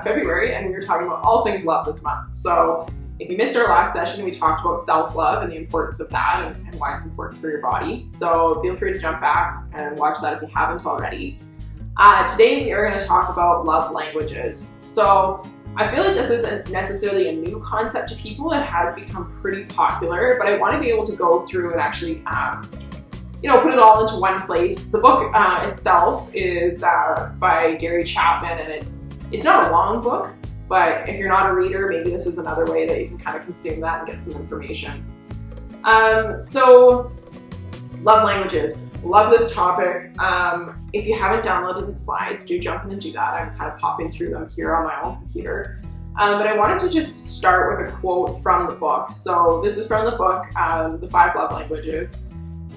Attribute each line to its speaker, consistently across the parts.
Speaker 1: February, and we were talking about all things love this month. So if you missed our last session, we talked about self-love and the importance of that and why it's important for your body. So feel free to jump back and watch that if you haven't already. Today we are going to talk about love languages. So I feel like this isn't necessarily a new concept to people. It has become pretty popular, but I want to be able to go through and actually, put it all into one place. The book itself is by Gary Chapman, and it's not a long book, but if you're not a reader, maybe this is another way that you can kind of consume that and get some information. So love languages. Love this topic. If you haven't downloaded the slides, do jump in and do that. I'm kind of popping through them here on my own computer. But I wanted to just start with a quote from the book. So this is from the book, The 5 Love Languages.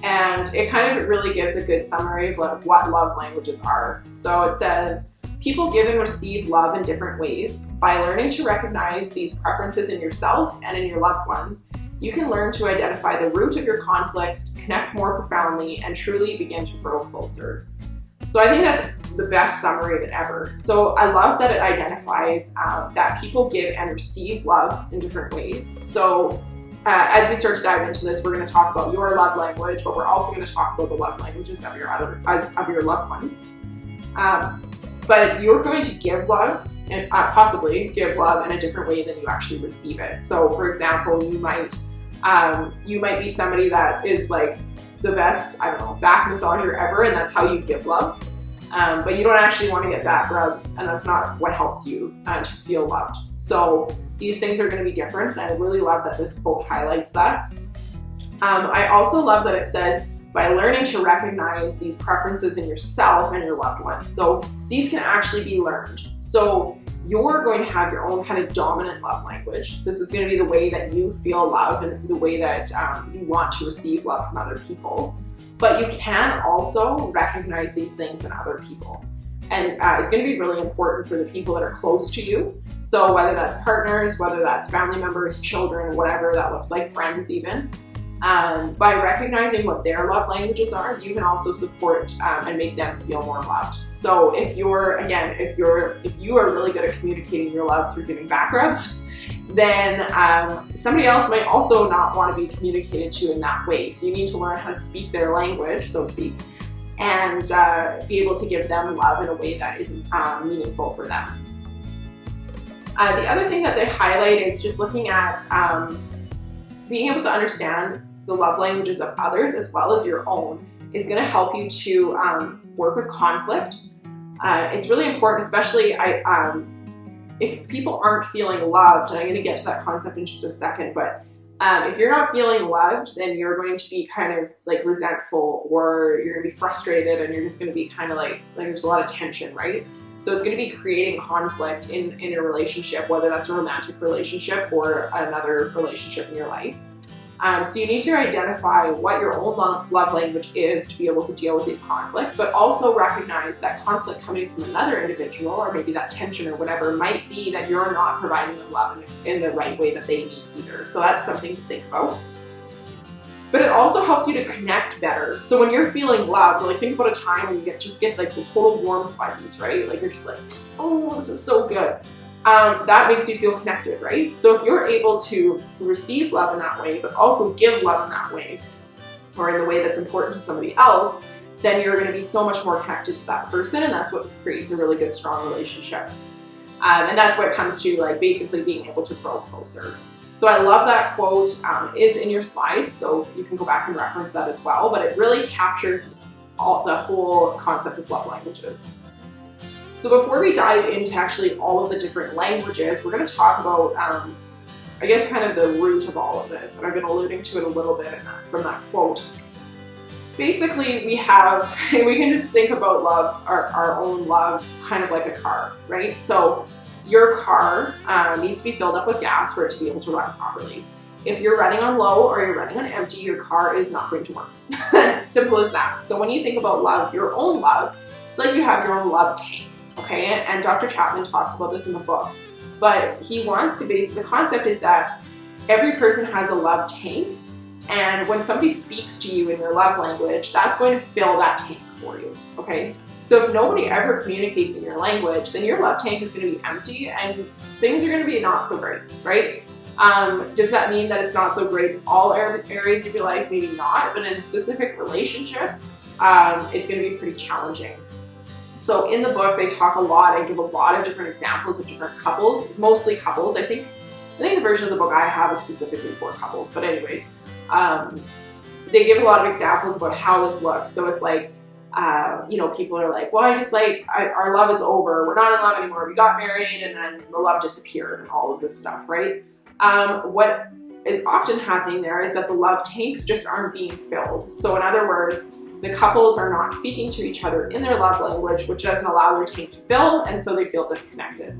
Speaker 1: And it kind of really gives a good summary of what love languages are. So it says, people give and receive love in different ways. By learning to recognize these preferences in yourself and in your loved ones, you can learn to identify the root of your conflicts, connect more profoundly, and truly begin to grow closer. So I think that's the best summary of it ever. So I love that it identifies that people give and receive love in different ways. So as we start to dive into this, we're going to talk about your love language, but we're also going to talk about the love languages of your loved ones. But you're going to give love and possibly give love in a different way than you actually receive it. So for example, you might be somebody that is like the best, back massager ever, and that's how you give love. But you don't actually want to get back rubs, and that's not what helps you to feel loved. So these things are going to be different, and I really love that this quote highlights that. I also love that it says, by learning to recognize these preferences in yourself and your loved ones. So these can actually be learned. So you're going to have your own kind of dominant love language. This is going to be the way that you feel loved and the way that you want to receive love from other people. But you can also recognize these things in other people. And it's going to be really important for the people that are close to you. So whether that's partners, whether that's family members, children, whatever that looks like, friends even. By recognizing what their love languages are, you can also support and make them feel more loved. So if you are really good at communicating your love through giving back rubs, then somebody else might also not want to be communicated to in that way. So you need to learn how to speak their language, so to speak, and be able to give them love in a way that is meaningful for them. The other thing that they highlight is just looking at being able to understand the love languages of others as well as your own is going to help you to work with conflict. It's really important, especially if people aren't feeling loved, and I'm going to get to that concept in just a second, but if you're not feeling loved, then you're going to be kind of like resentful, or you're going to be frustrated, and you're just going to be kind of like there's a lot of tension, right? So it's going to be creating conflict in a relationship, whether that's a romantic relationship or another relationship in your life. So you need to identify what your own love language is to be able to deal with these conflicts, but also recognize that conflict coming from another individual, or maybe that tension or whatever, might be that you're not providing them love in the right way that they need either. So that's something to think about. But it also helps you to connect better. So when you're feeling loved, like think about a time when you get like the total warm fuzzies, right? Like you're just like, oh, this is so good. That makes you feel connected, right? So if you're able to receive love in that way, but also give love in that way, or in the way that's important to somebody else, then you're going to be so much more connected to that person, and that's what creates a really good, strong relationship. And that's what comes to like basically being able to grow closer. So I love that quote. It is in your slides, so you can go back and reference that as well, but it really captures the whole concept of love languages. So before we dive into actually all of the different languages, we're going to talk about, I guess, kind of the root of all of this, and I've been alluding to it a little bit from that quote. Basically, we can just think about love, our own love, kind of like a car, right? So your car needs to be filled up with gas for it to be able to run properly. If you're running on low or you're running on empty, your car is not going to work. Simple as that. So when you think about love, your own love, it's like you have your own love tank, okay? And Dr. Chapman talks about this in the book. But he wants to the concept is that every person has a love tank, and when somebody speaks to you in your love language, that's going to fill that tank for you, okay? So if nobody ever communicates in your language, then your love tank is going to be empty and things are going to be not so great, right? Does that mean that it's not so great in all areas of your life? Maybe not, but in a specific relationship, it's going to be pretty challenging. So in the book, they talk a lot and give a lot of different examples of different couples, mostly couples. I think the version of the book I have is specifically for couples, but anyways, they give a lot of examples about how this looks. So it's like, you know, people are like, well, our love is over. We're not in love anymore. We got married and then the love disappeared and all of this stuff, right? What is often happening there is that the love tanks just aren't being filled. So in other words, the couples are not speaking to each other in their love language, which doesn't allow their tank to fill, and so they feel disconnected.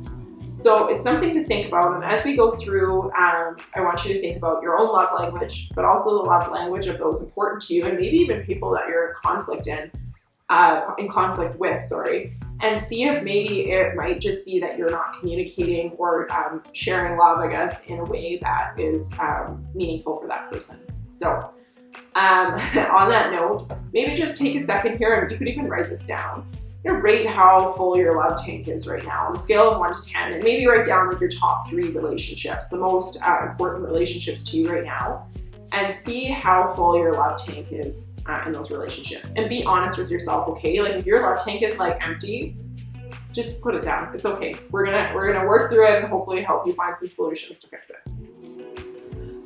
Speaker 1: So it's something to think about, and as we go through, I want you to think about your own love language, but also the love language of those important to you, and maybe even people that you're in conflict with, and see if maybe it might just be that you're not communicating or sharing love, I guess, in a way that is meaningful for that person. So on that note, maybe just take a second here, and you could even write this down. Rate how full your love tank is right now on a scale of 1 to 10, and maybe write down like your top 3 relationships, the most important relationships to you right now, and see how full your love tank is in those relationships. And be honest with yourself, okay? Like if your love tank is like empty, just put it down. It's okay. We're gonna work through it and hopefully help you find some solutions to fix it.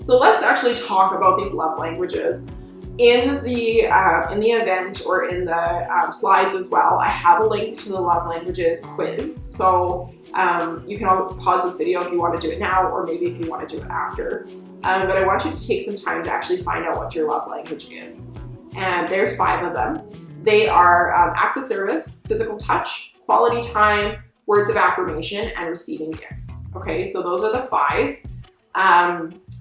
Speaker 1: So let's actually talk about these love languages. In the event or in the slides as well, I have a link to the love languages quiz. So you can pause this video if you want to do it now, or maybe if you want to do it after. But I want you to take some time to actually find out what your love language is. And there's 5 of them. They are acts of service, physical touch, quality time, words of affirmation, and receiving gifts. Okay, so those are the 5.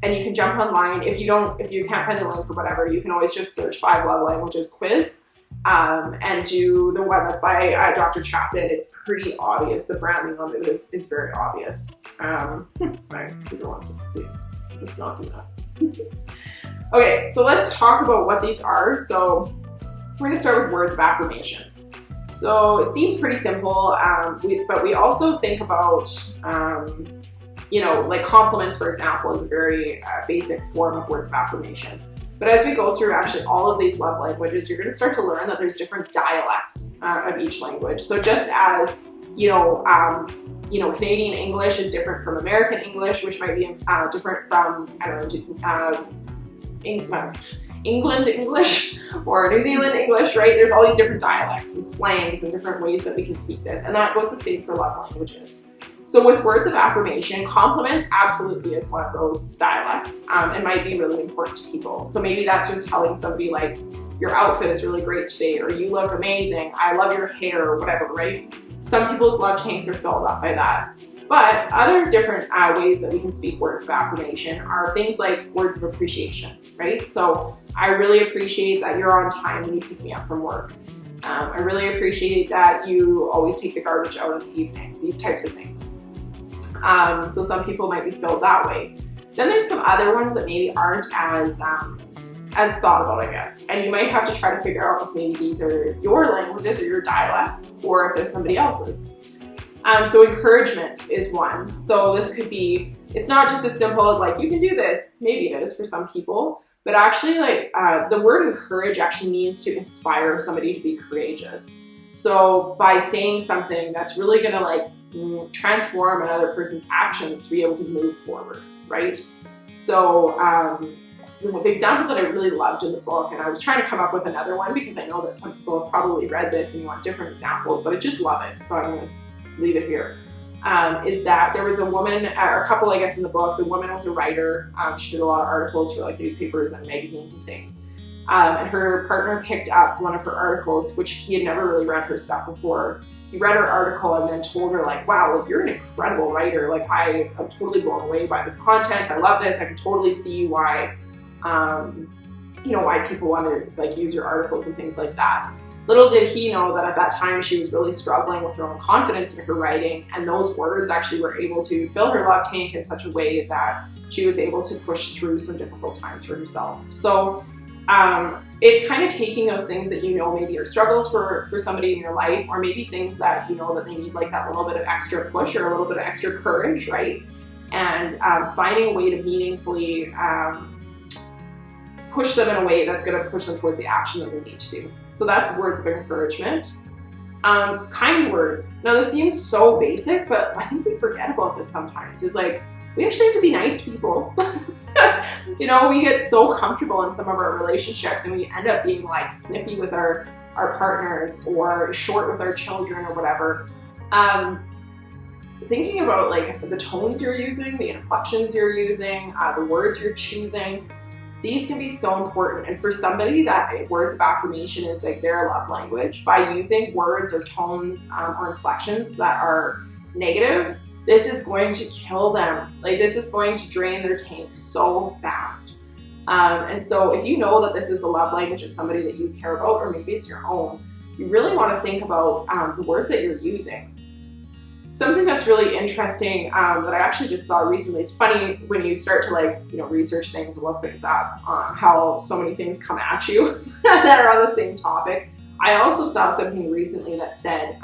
Speaker 1: And you can jump online. If you can't find the link or whatever, you can always just search 5 love languages quiz and do the one that's by Dr. Chapman. It's pretty obvious. The branding on it is very obvious. My computer wants to let's not do that. Okay, so let's talk about what these are. So we're going to start with words of affirmation. So it seems pretty simple, but we also think about you know, like compliments, for example, is a very basic form of words of affirmation. But as we go through actually all of these love languages, you're going to start to learn that there's different dialects of each language. So just as, you know, Canadian English is different from American English, which might be different from, I don't know, England English or New Zealand English, right? There's all these different dialects and slangs and different ways that we can speak this. And that goes the same for love languages. So with words of affirmation, compliments absolutely is one of those dialects and might be really important to people. So maybe that's just telling somebody like, your outfit is really great today, or you look amazing, I love your hair, or whatever, right? Some people's love tanks are filled up by that. But other different ways that we can speak words of affirmation are things like words of appreciation, right? So I really appreciate that you're on time when you pick me up from work. I really appreciate that you always take the garbage out in the evening, these types of things. So some people might be filled that way. Then there's some other ones that maybe aren't as thought about, I guess. And you might have to try to figure out if maybe these are your languages or your dialects, or if there's somebody else's. So encouragement is one. So this could be, it's not just as simple as like, you can do this. Maybe it is for some people, but actually like the word encourage actually means to inspire somebody to be courageous. So by saying something that's really gonna like transform another person's actions to be able to move forward, right? So the example that I really loved in the book, and I was trying to come up with another one because I know that some people have probably read this and you want different examples, but I just love it, so I'm gonna leave it here. Is that there was a woman, or a couple I guess in the book. The woman was a writer. She did a lot of articles for like newspapers and magazines and things. And her partner picked up one of her articles, which he had never really read her stuff before. He read her article and then told her like, wow, like you're an incredible writer. Like I am totally blown away by this content. I love this. I can totally see why, you know, why people want to like use your articles and things like that. Little did he know that at that time she was really struggling with her own confidence in her writing, and those words actually were able to fill her love tank in such a way that she was able to push through some difficult times for herself. So It's kind of taking those things that you know maybe are struggles for somebody in your life, or maybe things that you know that they need like that little bit of extra push or a little bit of extra courage, right? And finding a way to meaningfully push them in a way that's going to push them towards the action that they need to do. So that's words of encouragement. Kind words. Now this seems so basic, but I think we forget about this sometimes. Is like, we actually have to be nice to people. You know, we get so comfortable in some of our relationships and we end up being like snippy with our partners or short with our children or whatever. Thinking about like the tones you're using, the inflections you're using, the words you're choosing, these can be so important. And for somebody that words of affirmation is like their love language, by using words or tones or inflections that are negative, this is going to kill them. Like, this is going to drain their tank so fast. And so if you know that this is the love language of somebody that you care about, or maybe it's your own, you really want to think about the words that you're using. Something that's really interesting that I actually just saw recently, it's funny when you start to like, you know, research things and look things up, how so many things come at you that are on the same topic. I also saw something recently that said,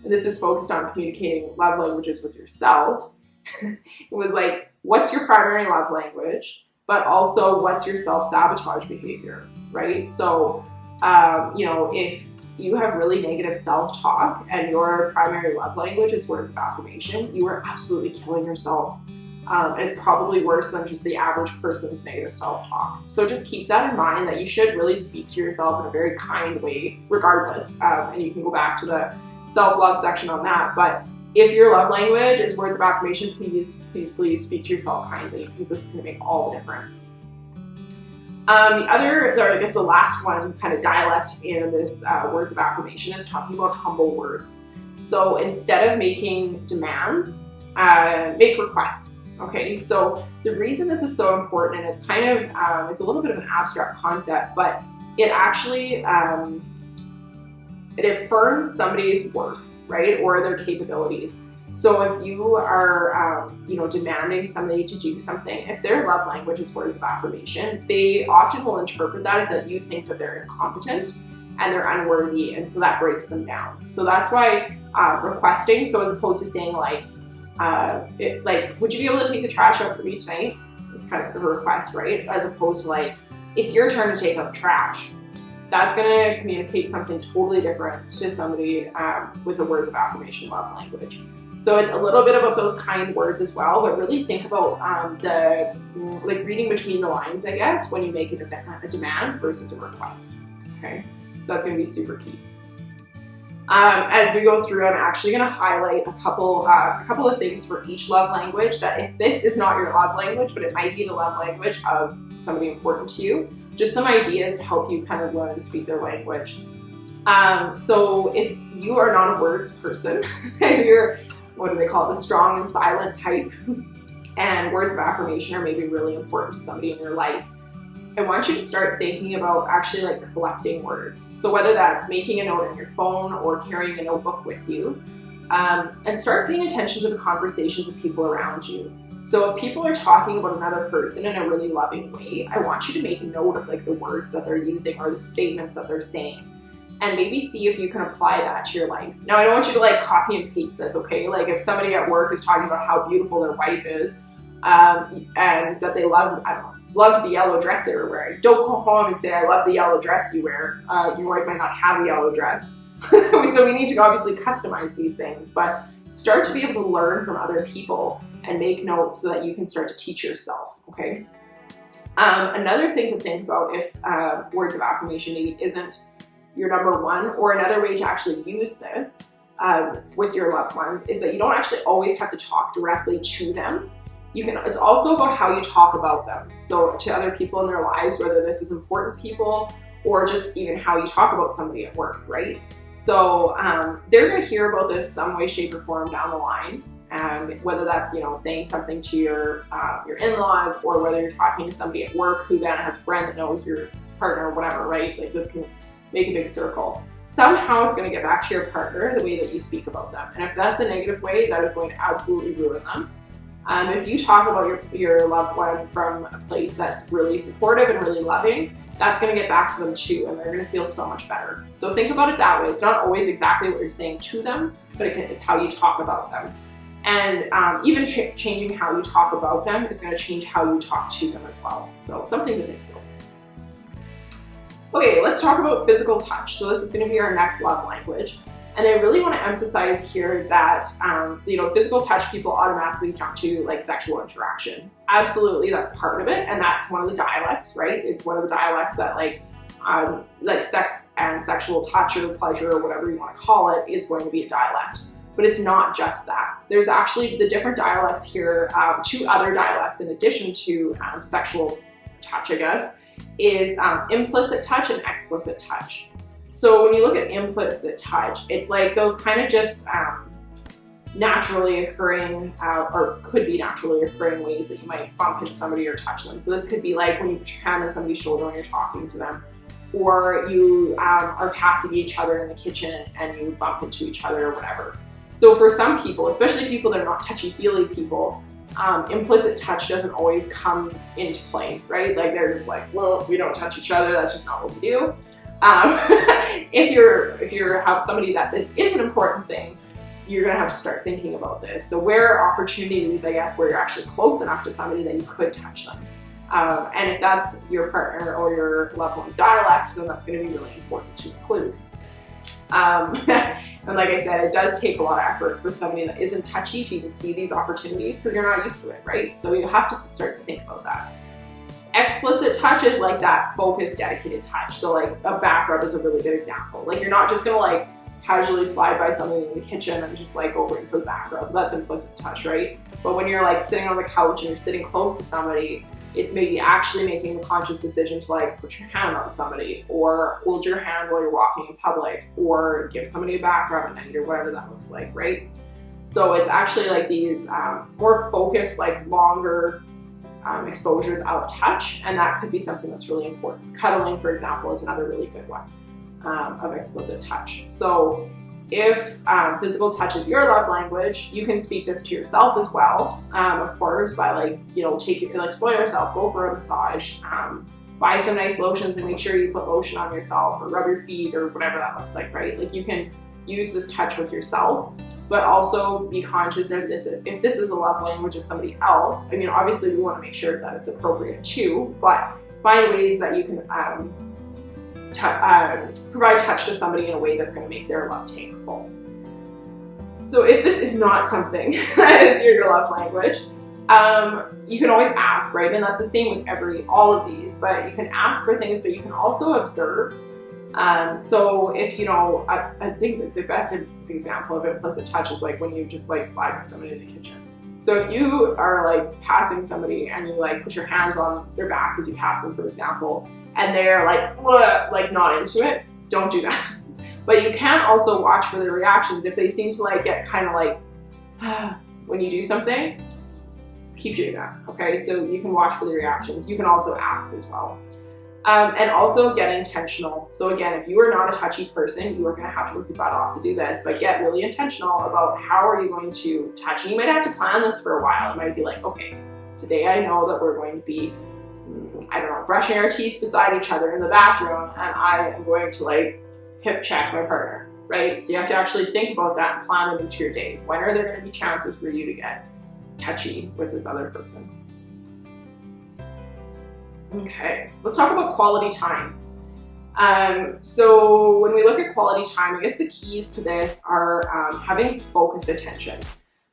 Speaker 1: this is focused on communicating love languages with yourself. It was like, what's your primary love language, but also what's your self-sabotage behavior, right? So, you know, if you have really negative self-talk and your primary love language is words of affirmation, you are absolutely killing yourself. It's probably worse than just the average person's negative self-talk. So just keep that in mind, that you should really speak to yourself in a very kind way, regardless. And you can go back to the self-love section on that. But if your love language is words of affirmation, please speak to yourself kindly, because this is going to make all the difference. I guess the last one, kind of dialect in this words of affirmation, is talking about humble words. So instead of making demands, make requests. Okay, so the reason this is so important, and it's kind of, it's a little bit of an abstract concept, but it actually, it affirms somebody's worth, right, or their capabilities. So if you are, you know, demanding somebody to do something, if their love language is words of affirmation, they often will interpret that as that you think that they're incompetent and they're unworthy, and so that breaks them down. So that's why requesting, so as opposed to saying like, would you be able to take the trash out for me tonight? It's kind of a request, right? As opposed to like, it's your turn to take out the trash. That's going to communicate something totally different to somebody with the words of affirmation love language. So it's a little bit about those kind words as well, but really think about like reading between the lines, I guess, when you make a demand versus a request. Okay, so that's going to be super key. As we go through, I'm actually going to highlight a couple of things for each love language, that if this is not your love language, but it might be the love language of somebody important to you, just some ideas to help you kind of learn to speak their language. So if you are not a words person, if you're, what do they call it, the strong and silent type, and words of affirmation are maybe really important to somebody in your life, I want you to start thinking about actually like collecting words. So whether that's making a note on your phone or carrying a notebook with you, and start paying attention to the conversations of people around you. So if people are talking about another person in a really loving way, I want you to make a note of like the words that they're using or the statements that they're saying, and maybe see if you can apply that to your life. Now, I don't want you to like copy and paste this, okay? Like if somebody at work is talking about how beautiful their wife is, and that they love the yellow dress they were wearing, don't go home and say, I love the yellow dress you wear. Your wife might not have a yellow dress. So we need to obviously customize these things, but start to be able to learn from other people and make notes so that you can start to teach yourself, okay? Another thing to think about if words of affirmation maybe isn't your number one, or another way to actually use this with your loved ones, is that you don't actually always have to talk directly to them. It's also about how you talk about them. So to other people in their lives, whether this is important people or just even how you talk about somebody at work, right? So they're going to hear about this some way, shape, or form down the line. Whether that's, you know, saying something to your in-laws, or whether you're talking to somebody at work who then has a friend that knows your partner or whatever, right? Like this can make a big circle. Somehow it's going to get back to your partner the way that you speak about them. And if that's a negative way, that is going to absolutely ruin them. If you talk about your loved one from a place that's really supportive and really loving, that's going to get back to them too, and they're going to feel so much better. So think about it that way. It's not always exactly what you're saying to them, but it's how you talk about them. And even changing how you talk about them is going to change how you talk to them as well. So something to think about. Okay, let's talk about physical touch. So this is going to be our next love language. And I really want to emphasize here that, physical touch, people automatically jump to like sexual interaction. Absolutely, that's part of it. And that's one of the dialects, right? It's one of the dialects that like sex and sexual touch or pleasure or whatever you want to call it is going to be a dialect. But it's not just that. There's actually the different dialects here, 2 other dialects in addition to sexual touch, I guess, is implicit touch and explicit touch. So when you look at implicit touch, it's like those kind of just naturally occurring or could be naturally occurring ways that you might bump into somebody or touch them. So this could be like when you put your hand on somebody's shoulder when you're talking to them, or you are passing each other in the kitchen and you bump into each other or whatever. So for some people, especially people that are not touchy-feely people, implicit touch doesn't always come into play, right? Like they're just like, well, we don't touch each other, that's just not what we do. If you have somebody that this is an important thing, you're gonna have to start thinking about this. So where are opportunities, I guess, where you're actually close enough to somebody that you could touch them? And if that's your partner or your loved one's dialect, then that's gonna be really important to include. And like I said, it does take a lot of effort for somebody that isn't touchy to even see these opportunities because you're not used to it, right? So you have to start to think about that. Explicit touch is like that focused, dedicated touch. So like a back rub is a really good example. Like you're not just gonna like casually slide by somebody in the kitchen and just like go right for the back rub. That's implicit touch, right? But when you're like sitting on the couch and you're sitting close to somebody, it's maybe actually making a conscious decision to like put your hand on somebody or hold your hand while you're walking in public or give somebody a back rub at night or whatever that looks like, right? So it's actually like these more focused, like longer exposures of touch, and that could be something that's really important. Cuddling, for example, is another really good one of explicit touch. So if physical touch is your love language, you can speak this to yourself as well, of course, by like, spoil yourself, go for a massage, buy some nice lotions and make sure you put lotion on yourself or rub your feet or whatever that looks like, right? Like you can use this touch with yourself, but also be conscious of this. If this is a love language of somebody else, I mean, obviously we want to make sure that it's appropriate too, but find ways that you can provide touch to somebody in a way that's going to make their love tank full. So if this is not something that is your love language, you can always ask, right? And that's the same with all of these, but you can ask for things, but you can also observe. So if, I think that the best example of implicit touch is like when you just like slide with somebody in the kitchen. So if you are like passing somebody and you like put your hands on their back as you pass them, for example, and they're like not into it, don't do that. But you can also watch for their reactions. If they seem to like get kind of like, when you do something, keep doing that, okay? So you can watch for the reactions. You can also ask as well. And also get intentional. So again, if you are not a touchy person, you are gonna have to work your butt off to do this, but get really intentional about how are you going to touch. And you might have to plan this for a while. It might be like, okay, today I know that we're going to be, brushing our teeth beside each other in the bathroom, and I am going to like hip check my partner, right? So you have to actually think about that and plan it into your day. When are there gonna be chances for you to get touchy with this other person? Okay, let's talk about quality time. So when we look at quality time, I guess the keys to this are having focused attention.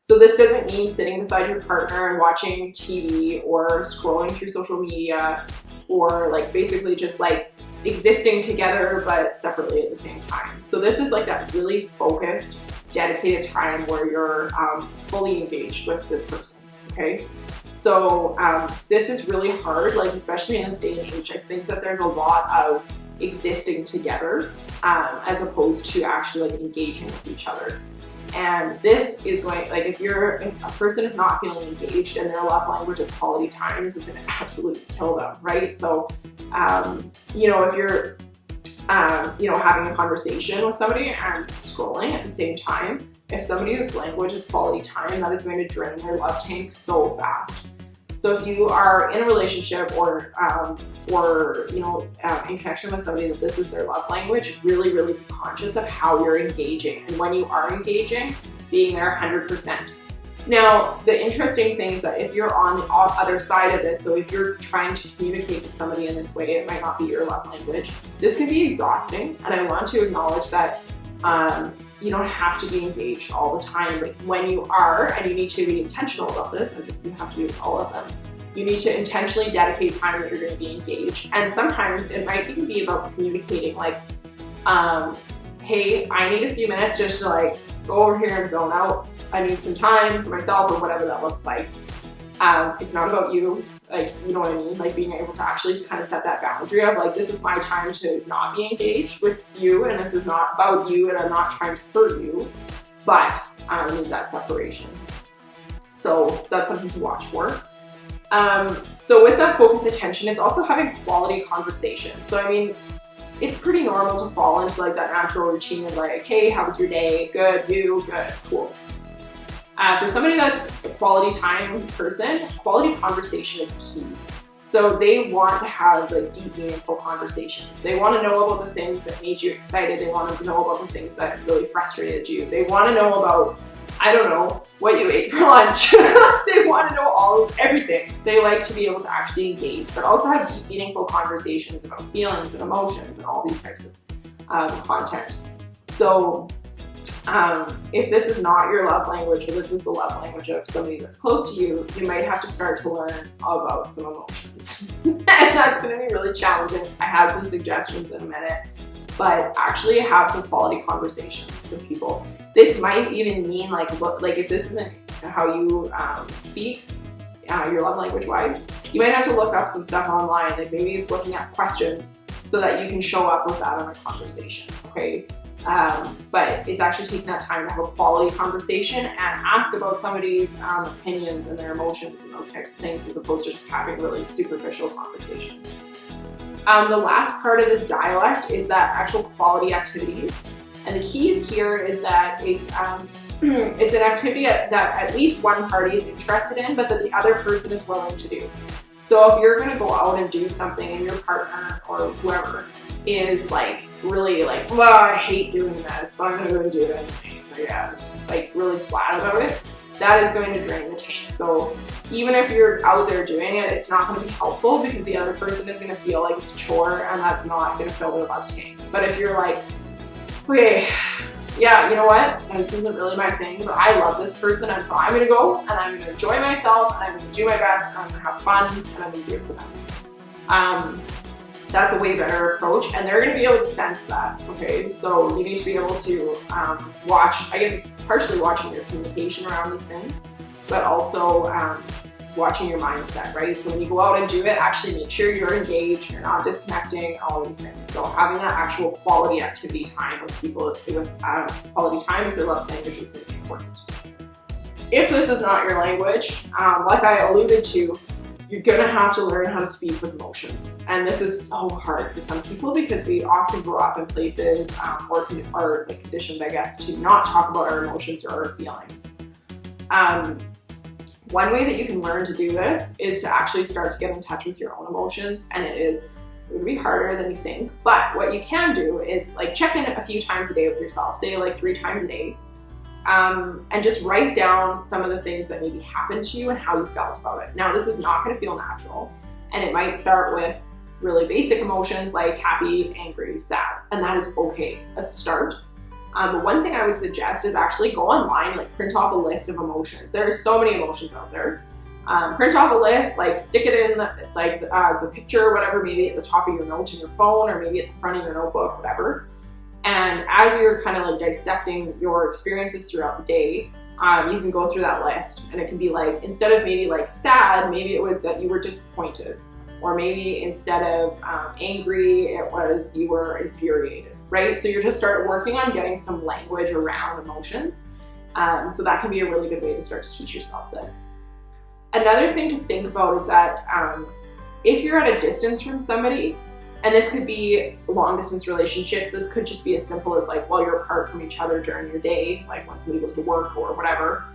Speaker 1: So this doesn't mean sitting beside your partner and watching TV or scrolling through social media or like basically just like existing together but separately at the same time. So this is like that really focused, dedicated time where you're fully engaged with this person, okay? So this is really hard, like especially in this day and age. I think that there's a lot of existing together as opposed to actually like engaging with each other. And this is going, like if a person is not feeling engaged and their love language is quality time, this is going to absolutely kill them, right? So, if you're you know, having a conversation with somebody and scrolling at the same time. If somebody's language is quality time, that is going to drain their love tank so fast. So if you are in a relationship or you know, in connection with somebody that this is their love language, really, really be conscious of how you're engaging. And when you are engaging, being there 100%. Now, the interesting thing is that if you're on the other side of this, so if you're trying to communicate to somebody in this way, it might not be your love language. This can be exhausting, and I want to acknowledge that you don't have to be engaged all the time, but when you are, and you need to be intentional about this, as if you have to do with all of them, you need to intentionally dedicate time that you're going to be engaged. And sometimes it might even be about communicating, like, hey, I need a few minutes just to like go over here and zone out. I need some time for myself, or whatever that looks like. It's not about you, like, you know what I mean? Like being able to actually kind of set that boundary of like, this is my time to not be engaged with you, and this is not about you, and I'm not trying to hurt you, but I need that separation. So that's something to watch for. So with that focused attention, it's also having quality conversations. So I mean, it's pretty normal to fall into like that natural routine of like, hey, how was your day? Good, you, good, cool. For somebody that's a quality time person, quality conversation is key. So they want to have like deep, meaningful conversations. They want to know about the things that made you excited. They want to know about the things that really frustrated you. They want to know about, I don't know, what you ate for lunch. They want to know everything. They like to be able to actually engage, but also have deep, meaningful conversations about feelings and emotions and all these types of content. So if this is not your love language, or this is the love language of somebody that's close to you, you might have to start to learn about some emotions. And that's going to be really challenging. I have some suggestions in a minute, but actually have some quality conversations with people. This might even mean like if this isn't how you speak, your love language wise, you might have to look up some stuff online. Like maybe it's looking at questions so that you can show up with that in a conversation, okay? But it's actually taking that time to have a quality conversation and ask about somebody's opinions and their emotions and those types of things, as opposed to just having really superficial conversation. The last part of this dialect is that actual quality activities. And the keys here is that it's an activity that at least one party is interested in, but that the other person is willing to do. So if you're going to go out and do something and your partner or whoever is like really like, well, I hate doing this, but I'm going to go and do it anyway, I guess, like really flat about it, that is going to drain the tank. So even if you're out there doing it, it's not going to be helpful because the other person is going to feel like it's a chore, and that's not going to fill their love tank. But if you're like, okay, yeah, you know what, this isn't really my thing, but I love this person, and so I'm going to go and I'm going to enjoy myself and I'm going to do my best and I'm going to have fun and I'm going to do it for them. That's a way better approach, and they're going to be able to sense that, okay? So you need to be able to watch, I guess it's partially watching your communication around these things, but also watching your mindset, right? So when you go out and do it, actually make sure you're engaged, you're not disconnecting, all these things. So having that actual quality activity time with people with quality time is their love language is going to be important. If this is not your language, like I alluded to, you're gonna have to learn how to speak with emotions. And this is so hard for some people because we often grow up in places or like conditioned, I guess, to not talk about our emotions or our feelings. One way that you can learn to do this is to actually start to get in touch with your own emotions, and it would be harder than you think. But what you can do is like check in a few times a day with yourself, say like 3 times a day. And just write down some of the things that maybe happened to you and how you felt about it. Now, this is not going to feel natural, and it might start with really basic emotions like happy, angry, sad, and that is okay. Let's start. But one thing I would suggest is actually go online, like print off a list of emotions. There are so many emotions out there. Print off a list, like stick it in like as a picture or whatever, maybe at the top of your note in your phone or maybe at the front of your notebook, whatever. And as you're kind of like dissecting your experiences throughout the day, you can go through that list, and it can be like, instead of maybe like sad, maybe it was that you were disappointed, or maybe instead of angry, it was you were infuriated, right? So you're just start working on getting some language around emotions. So that can be a really good way to start to teach yourself this. Another thing to think about is that if you're at a distance from somebody, And this could be long distance relationships. This could just be as simple as like while you're apart from each other during your day, like when somebody goes to work or whatever.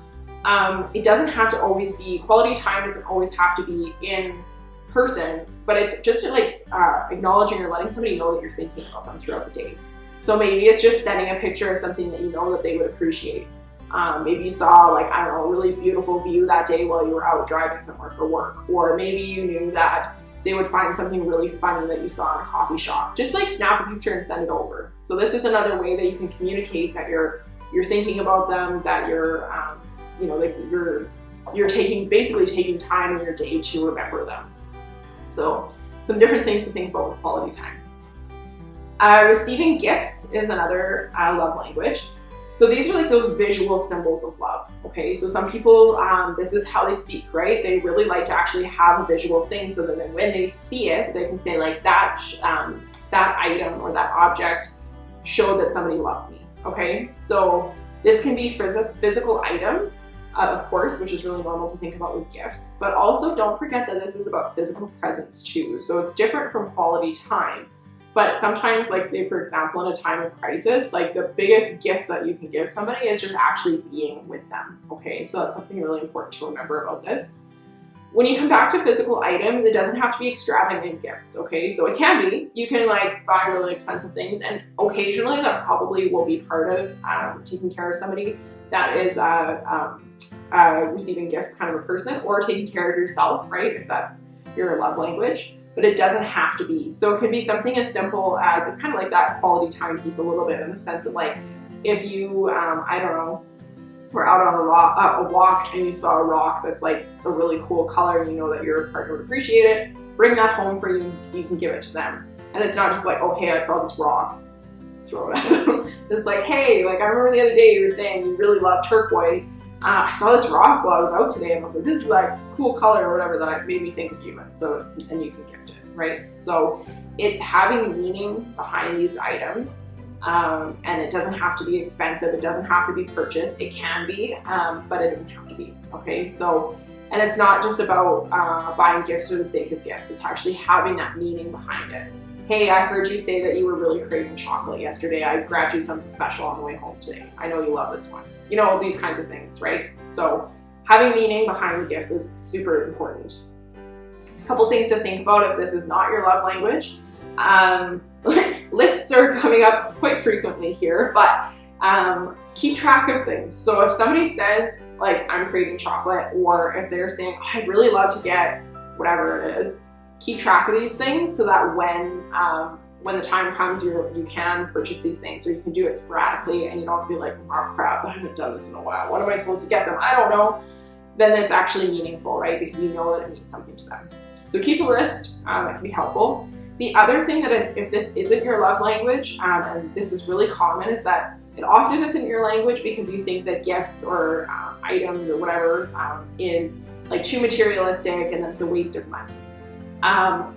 Speaker 1: It doesn't have to always be, quality time doesn't always have to be in person, but it's just like acknowledging or letting somebody know that you're thinking about them throughout the day. So maybe it's just sending a picture of something that you know that they would appreciate. Maybe you saw like, I don't know, a really beautiful view that day while you were out driving somewhere for work. Or maybe you knew that they would find something really funny that you saw in a coffee shop. Just like snap a picture and send it over. So this is another way that you can communicate that you're thinking about them, that you're, like you're basically taking time in your day to remember them. So some different things to think about with quality time. Receiving gifts is another love language. So these are like those visual symbols of love, okay? So some people, this is how they speak, right? They really like to actually have a visual thing so that then when they see it, they can say like that item or that object showed that somebody loved me, okay? So this can be physical items, of course, which is really normal to think about with gifts, but also don't forget that this is about physical presence too. So it's different from quality time. But sometimes, like say for example, in a time of crisis, like the biggest gift that you can give somebody is just actually being with them, okay? So that's something really important to remember about this. When you come back to physical items, it doesn't have to be extravagant gifts, okay? So it can be. You can like buy really expensive things, and occasionally that probably will be part of taking care of somebody that is receiving gifts kind of a person, or taking care of yourself, right? If that's your love language. But it doesn't have to be. So it could be something as simple as, it's kind of like that quality time piece a little bit, in the sense of like, if you, I don't know, were out on a walk and you saw a rock that's like a really cool color and you know that your partner would appreciate it, bring that home for you, you can give it to them. And it's not just like, oh, hey, I saw this rock, throw it at them. It's like, hey, like I remember the other day you were saying you really love turquoise. I saw this rock while I was out today and I was like, this is like cool color or whatever that made me think of you. And you can gift it, right? So it's having meaning behind these items, and it doesn't have to be expensive. It doesn't have to be purchased. It can be, but it doesn't have to be, okay? So, and it's not just about buying gifts for the sake of gifts. It's actually having that meaning behind it. Hey, I heard you say that you were really craving chocolate yesterday. I grabbed you something special on the way home today. I know you love this one. You know, these kinds of things, right? So having meaning behind the gifts is super important. A couple things to think about if this is not your love language. Lists are coming up quite frequently here, but keep track of things. So if somebody says like, I'm craving chocolate, or if they're saying, oh, I'd really love to get whatever it is, keep track of these things so that when the time comes, you can purchase these things, or you can do it sporadically and you don't be like, oh crap, I haven't done this in a while. What am I supposed to get them? I don't know. Then it's actually meaningful, right? Because you know that it means something to them. So keep a list, that can be helpful. The other thing that is, if this isn't your love language, and this is really common, is that it often isn't your language because you think that gifts or items or whatever is like too materialistic and that's a waste of money.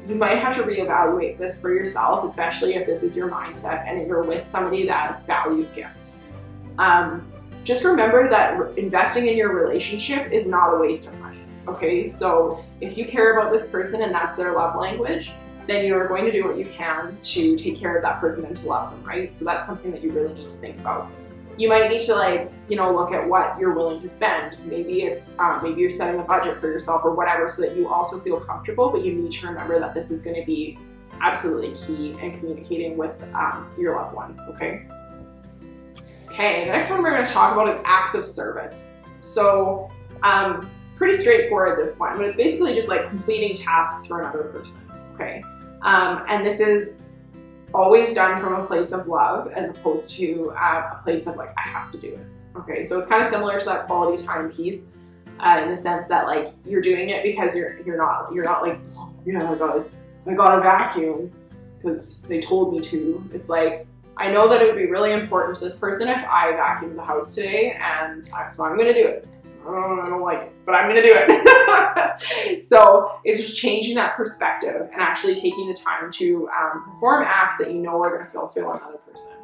Speaker 1: You might have to reevaluate this for yourself, especially if this is your mindset and you're with somebody that values gifts. Just remember that investing in your relationship is not a waste of money, okay? So if you care about this person and that's their love language, then you're going to do what you can to take care of that person and to love them, right? So that's something that you really need to think about. You might need to look at what you're willing to spend. Maybe it's, maybe you're setting a budget for yourself or whatever so that you also feel comfortable, but you need to remember that this is going to be absolutely key in communicating with your loved ones, okay? Okay, the next one we're going to talk about is acts of service. So pretty straightforward, this one, but it's basically just like completing tasks for another person, okay? And this is always done from a place of love as opposed to a place of like, I have to do it. Okay, so it's kind of similar to that quality time piece in the sense that like you're doing it because you're not like, oh, yeah, I gotta vacuum because they told me to. It's like, I know that it would be really important to this person if I vacuumed the house today, and so I'm gonna do it. I don't like it, but I'm gonna do it. So it's just changing that perspective and actually taking the time to perform acts that you know are gonna fulfill another person.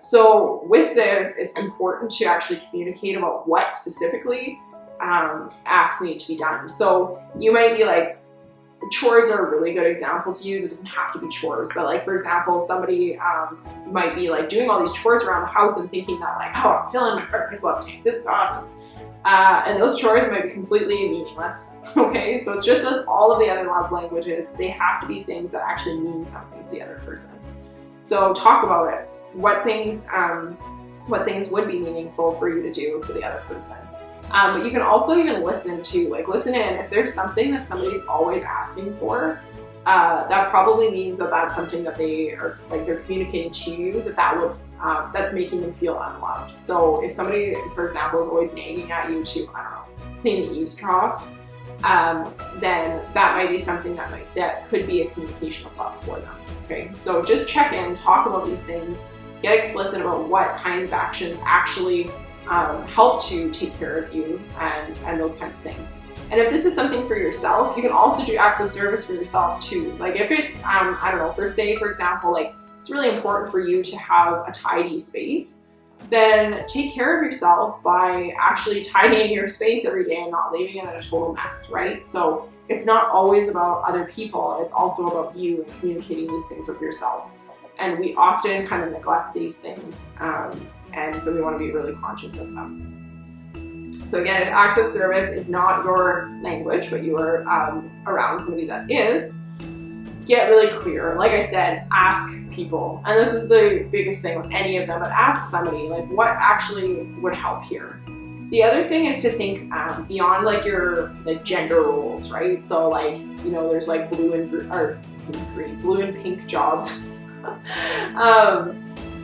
Speaker 1: So with this, it's important to actually communicate about what specifically acts need to be done. So you might be like, Chores are a really good example to use. It doesn't have to be chores, but like, for example, somebody might be like doing all these chores around the house and thinking that like, oh, I'm filling my partner's love tank. This is awesome. And those chores might be completely meaningless, okay? So it's just as all of the other love languages, they have to be things that actually mean something to the other person. So talk about it. What things would be meaningful for you to do for the other person. But you can also even listen to, like, listen in. If there's something that somebody's always asking for, that probably means that that's something that they are, like, they're communicating to you, that's making them feel unloved. So if somebody, for example, is always nagging at you to, I don't know, clean the eaves troughs, then that might be something that could be a communication of love for them. Okay, so just check in, talk about these things, get explicit about what kinds of actions actually help to take care of you and those kinds of things. And if this is something for yourself, you can also do acts of service for yourself too. Like if it's, I don't know, for example, like it's really important for you to have a tidy space, then take care of yourself by actually tidying your space every day and not leaving it in a total mess, right? So it's not always about other people, it's also about you and communicating these things with yourself. And we often kind of neglect these things, and so we want to be really conscious of them. So again, if acts of service is not your language, but you are around somebody that is, get really clear. Like I said, ask people. And this is the biggest thing with any of them, but ask somebody, like, what actually would help here? The other thing is to think beyond like your gender roles, right? So like, you know, there's like blue and pink jobs.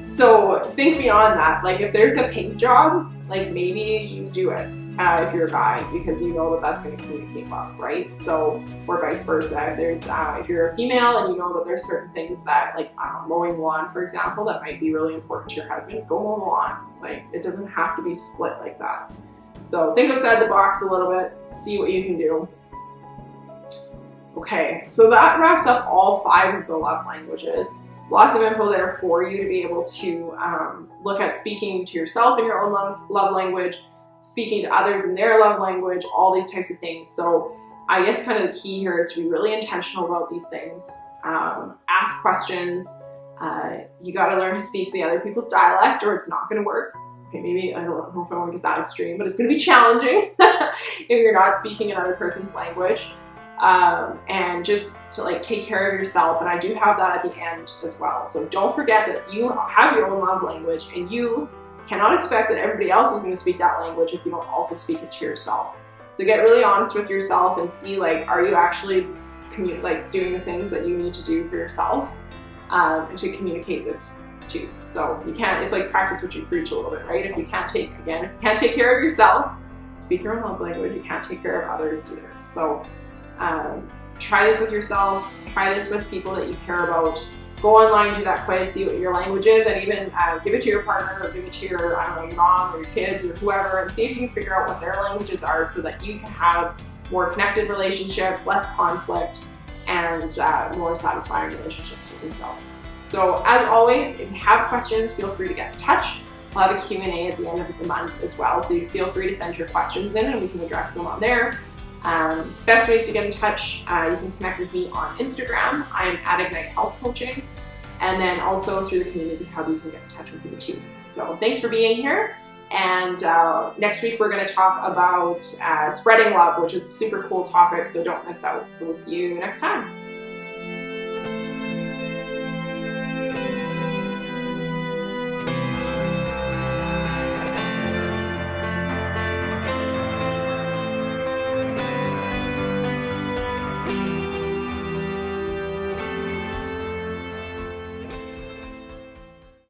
Speaker 1: So think beyond that. Like if there's a pink job, like maybe you do it if you're a guy, because you know that that's going to communicate love, right? So, or vice versa. If there's if you're a female and you know that there's certain things that, like, I don't know, mowing the lawn, for example, that might be really important to your husband, go mow the lawn. Like, it doesn't have to be split like that. So think outside the box a little bit, see what you can do. Okay, so that wraps up all 5 of the love languages. Lots of info there for you to be able to look at speaking to yourself in your own love language, speaking to others in their love language, all these types of things. So I guess kind of the key here is to be really intentional about these things. Ask questions. You got to learn to speak the other people's dialect or it's not going to work. Okay, maybe, I don't know if I want to get that extreme, but it's going to be challenging if you're not speaking another person's language. And just to like take care of yourself. And I do have that at the end as well. So don't forget that you have your own love language and you cannot expect that everybody else is going to speak that language if you don't also speak it to yourself. So get really honest with yourself and see, like, are you actually doing the things that you need to do for yourself to communicate this to. So you can't, it's like practice what you preach a little bit, right? If you can't take care of yourself, speak your own love language, you can't take care of others either. So try this with yourself, try this with people that you care about. Go online, do that quiz, see what your language is, and even give it to your partner or give it to your, I don't know, your mom or your kids or whoever, and see if you can figure out what their languages are so that you can have more connected relationships, less conflict, and more satisfying relationships with yourself. So as always, if you have questions, feel free to get in touch. I'll have a Q&A at the end of the month as well, so you feel free to send your questions in and we can address them on there. Best ways to get in touch, you can connect with me on Instagram. I'm at Ignite Health Coaching. And then also through the Community Hub, you can get in touch with me too. So thanks for being here. And next week, we're going to talk about spreading love, which is a super cool topic, so don't miss out. So we'll see you next time.